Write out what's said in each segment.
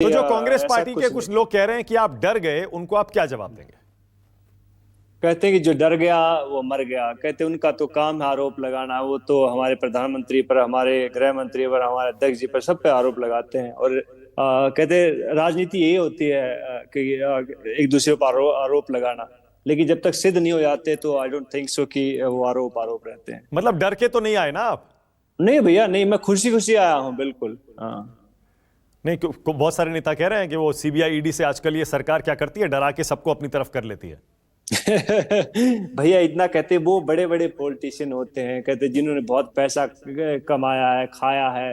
तो जो कांग्रेस ऐसा पार्टी के कुछ लोग कह रहे हैं कि आप डर गए, उनको आप क्या जवाब देंगे? कहते हैं कि जो डर गया वो मर गया। कहते हैं उनका तो काम है आरोप लगाना। वो तो हमारे प्रधानमंत्री पर, हमारे गृह मंत्री पर, हमारे अध्यक्ष जी पर, सब पे आरोप लगाते हैं। और कहते हैं राजनीति यही होती है कि एक दूसरे पर आरोप लगाना। लेकिन जब तक सिद्ध नहीं हो जाते तो आई डोंट थिंक सो कि वो आरोप आरोप रहते हैं। मतलब डर के तो नहीं आए ना आप? नहीं भैया, नहीं, मैं खुशी खुशी आया हूँ, बिल्कुल। हाँ। नहीं, बहुत सारे नेता कह रहे हैं कि वो सीबीआई ईडी से आजकल ये सरकार क्या करती है, डरा के सबको अपनी तरफ कर लेती है। भैया इतना कहते, वो बड़े बड़े पॉलिटिशियन होते हैं, कहते जिन्होंने बहुत पैसा कमाया है, खाया है,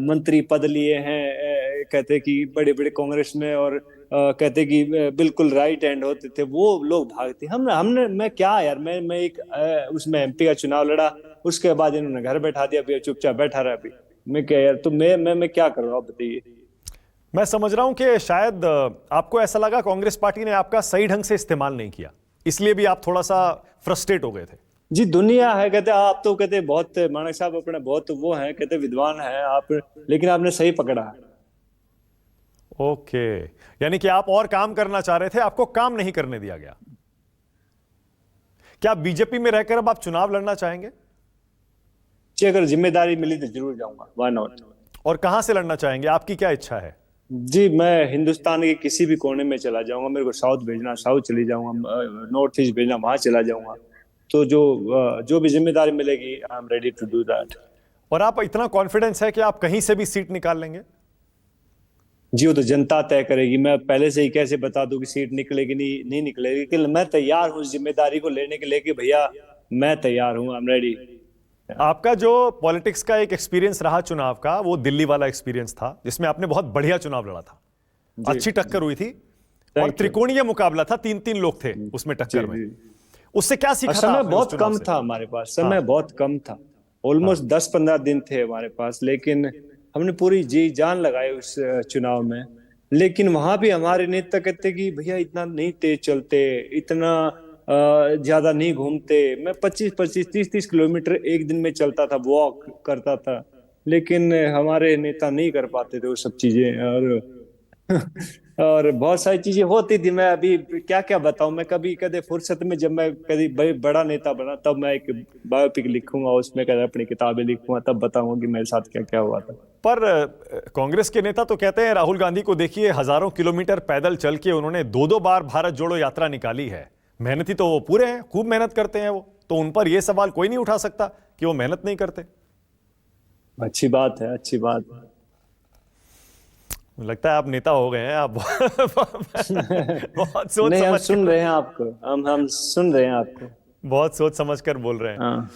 मंत्री पद लिए हैं, कहते कि बड़े बड़े कांग्रेस में, और कहते कि बिल्कुल राइट हैंड होते थे, वो लोग भागते। हमने हमने मैं क्या यार, मैं एक उसमें एमपी का चुनाव लड़ा, उसके बाद इन्होंने घर बैठा दिया, अभी चुपचाप बैठा रहा। अभी मैं क्या यार, तो मैं क्या करूँ, आप बताइए। मैं समझ रहा हूं कि शायद आपको ऐसा लगा कांग्रेस पार्टी ने आपका सही ढंग से इस्तेमाल नहीं किया, इसलिए भी आप थोड़ा सा फ्रस्ट्रेट हो गए थे। जी, दुनिया है, कहते आप तो कहते बहुत, मानक साहब अपने बहुत वो हैं, कहते विद्वान हैं आप, लेकिन आपने सही पकड़ा है। ओके, यानी कि आप और काम करना चाह रहे थे, आपको काम नहीं करने दिया गया। क्या बीजेपी में रहकर अब आप चुनाव लड़ना चाहेंगे? जी, अगर जिम्मेदारी मिली तो जरूर जाऊंगा, व्हाई नॉट। और कहां से लड़ना चाहेंगे, आपकी क्या इच्छा है? जी, मैं हिंदुस्तान के किसी भी कोने में चला जाऊंगा। मेरे को साउथ भेजना, साउथ चली जाऊंगा, नॉर्थ ईस्ट भेजना, वहां चला जाऊंगा। तो जो भी जिम्मेदारी मिलेगी, I am ready to do that. और आप इतना कॉन्फिडेंस है कि आप कहीं से भी सीट निकाल लेंगे? जी, वो तो जनता तय करेगी। मैं पहले से ही कैसे बता दूं कि सीट निकलेगी नहीं निकलेगी, लेकिन मैं तैयार हूँ उस जिम्मेदारी को लेने के लिए कि भैया मैं तैयार हूँ, आई एम रेडी। आपका जो पॉलिटिक्स का एक एक्सपीरियंस रहा चुनाव का, वो दिल्ली वाला एक्सपीरियंस था जिसमें आपने बहुत बढ़िया चुनाव लड़ा था, अच्छी टक्कर हुई थी, और त्रिकोणीय मुकाबला था, 3-3 लोग थे उसमें टक्कर में। उससे क्या सीखा था समय आपने उस बहुत चुनाव कम से? था हमारे पास, समय हाँ, बहुत कम था। ऑलमोस्ट 10-15 दिन थे हमारे पास, लेकिन हमने पूरी जी जान लगाई उस चुनाव में। लेकिन वहां भी हमारे नेता कहते कि भैया इतना नहीं तेज चलते, इतना ज्यादा नहीं घूमते। मैं 25-25, 30-30 किलोमीटर एक दिन में चलता था, वॉक करता था। लेकिन हमारे नेता नहीं कर पाते थे वो सब चीजें। और बहुत सारी चीजें होती थी। मैं अभी क्या क्या बताऊं। मैं कभी कभी फुर्सत में, जब मैं कभी बड़ा नेता बना, तब मैं एक बायोपिक लिखूंगा, उसमें कभी अपनी किताबें लिखूंगा, तब बताऊंगा कि मेरे साथ क्या क्या हुआ था। पर कांग्रेस के नेता तो कहते हैं, राहुल गांधी को देखिए, हजारों किलोमीटर पैदल चल के उन्होंने 2-2 बार भारत जोड़ो यात्रा निकाली है। मेहनती तो वो पूरे हैं, खूब मेहनत करते हैं वो, तो उन पर यह सवाल कोई नहीं उठा सकता कि वो मेहनत नहीं करते। अच्छी बात है, अच्छी बात है। लगता है आप नेता हो गए हैं आप। बहुत सोच नहीं, हम समझ सुन कर, रहे हैं आपको, हम सुन रहे हैं आपको। बहुत सोच समझ कर बोल रहे हैं। हाँ।